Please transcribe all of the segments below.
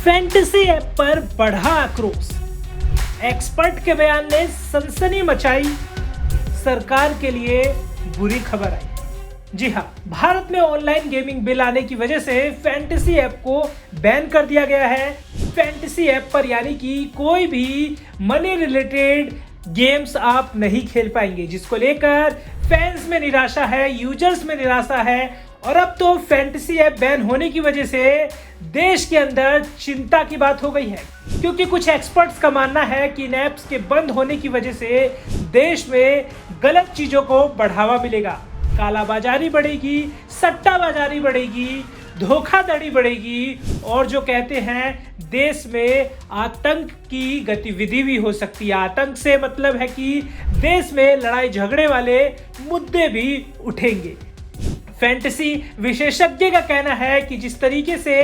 Fantasy app पर बढ़ा आक्रोश। एक्सपर्ट के बयान ने सनसनी मचाई, सरकार के लिए बुरी खबर आई। जी हाँ, भारत में ऑनलाइन गेमिंग बिल आने की वजह से फैंटेसी ऐप को बैन कर दिया गया है। फैंटेसी ऐप पर यानी कि कोई भी मनी रिलेटेड गेम्स आप नहीं खेल पाएंगे, जिसको लेकर फैंस में निराशा है, यूजर्स में निराशा है। और अब तो फैंटेसी ऐप बैन होने की वजह से देश के अंदर चिंता की बात हो गई है, क्योंकि कुछ एक्सपर्ट्स का मानना है कि इन ऐप्स के बंद होने की वजह से देश में गलत चीजों को बढ़ावा मिलेगा, कालाबाजारी बढ़ेगी, सट्टाबाजारी बढ़ेगी, धोखाधड़ी बढ़ेगी और जो कहते हैं देश में आतंक की गतिविधि भी हो सकती है। आतंक से मतलब है कि देश में लड़ाई झगड़े वाले मुद्दे भी उठेंगे। फैंटेसी विशेषज्ञ का कहना है कि जिस तरीके से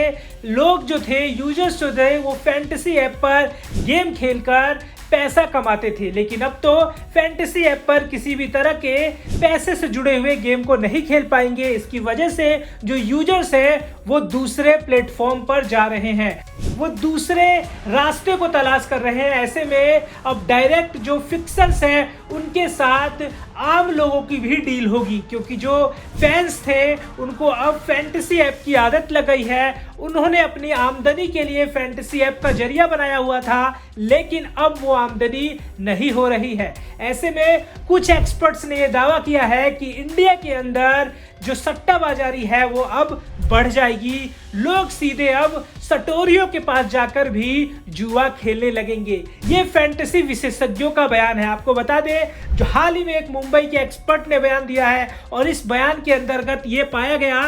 लोग जो थे, यूजर्स जो थे, वो फैंटेसी ऐप पर गेम खेलकर पैसा कमाते थे, लेकिन अब तो फैंटेसी ऐप पर किसी भी तरह के पैसे से जुड़े हुए गेम को नहीं खेल पाएंगे। इसकी वजह से जो यूजर्स हैं वो दूसरे प्लेटफॉर्म पर जा रहे हैं, वो दूसरे रास्ते को तलाश कर रहे हैं। ऐसे में अब डायरेक्ट जो फिक्सर्स हैं उनके साथ आम लोगों की भी डील होगी, क्योंकि जो फैंस थे उनको अब फैंटेसी ऐप की आदत लग गई है। उन्होंने अपनी आमदनी के लिए फैंटेसी ऐप का जरिया बनाया हुआ था, लेकिन अब वो आमदनी नहीं हो रही है। ऐसे में कुछ एक्सपर्ट्स ने यह दावा किया है कि इंडिया के अंदर जो सट्टाबाजारी है वो अब बढ़ जाएगी। लोग सीधे अब सटोरियों के पास जाकर भी जुआ खेलने लगेंगे। ये फैंटेसी विशेषज्ञों का बयान है। आपको बता दें, जो हाल ही में एक मुंबई के एक्सपर्ट ने बयान दिया है और इस बयान के अंतर्गत ये पाया गया,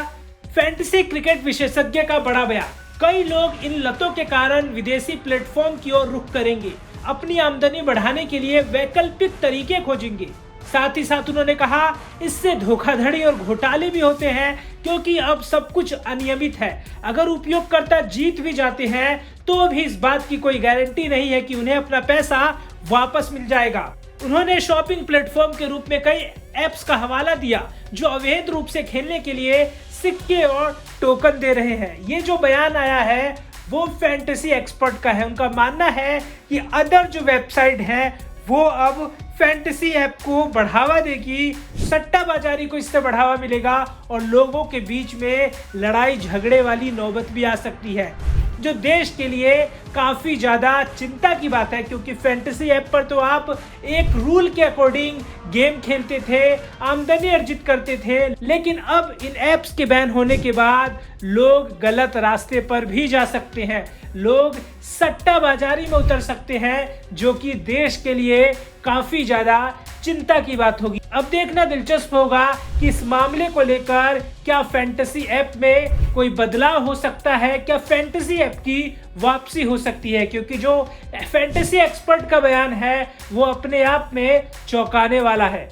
फैंटेसी क्रिकेट विशेषज्ञ का बड़ा बयान, कई लोग इन लतों के कारण विदेशी प्लेटफॉर्म की ओर रुख करेंगे, अपनी आमदनी बढ़ाने के लिए वैकल्पिक तरीके खोजेंगे। साथ ही साथ उन्होंने कहा इससे धोखाधड़ी और घोटाले भी होते हैं, क्योंकि अब सब कुछ अनियमित है। अगर उपयोगकर्ता जीत भी जाते हैं तो भी इस बात की कोई गारंटी नहीं है कि उन्हें अपना पैसा वापस मिल जाएगा। उन्होंने शॉपिंग प्लेटफॉर्म के रूप में कई ऐप्स का हवाला दिया जो अवैध रूप से खेलने के लिए सिक्के और टोकन दे रहे हैं। ये जो बयान आया है वो फैंटेसी एक्सपर्ट का है। उनका मानना है कि अदर जो वेबसाइट है वो अब फैंटेसी ऐप को बढ़ावा देगी, सट्टाबाजारी को इससे बढ़ावा मिलेगा और लोगों के बीच में लड़ाई झगड़े वाली नौबत भी आ सकती है, जो देश के लिए काफ़ी ज़्यादा चिंता की बात है। क्योंकि फैंटेसी ऐप पर तो आप एक रूल के अकॉर्डिंग गेम खेलते थे, आमदनी अर्जित करते थे, लेकिन अब इन ऐप्स के बैन होने के बाद लोग गलत रास्ते पर भी जा सकते हैं, लोग सट्टाबाजारी में उतर सकते हैं, जो कि देश के लिए काफ़ी ज़्यादा चिंता की बात होगी। अब देखना दिलचस्प होगा कि इस मामले को लेकर क्या फैंटेसी ऐप में कोई बदलाव हो सकता है, क्या फैंटेसी ऐप की वापसी हो सकती है, क्योंकि जो फैंटेसी एक्सपर्ट का बयान है वो अपने आप में चौंकाने वाला है।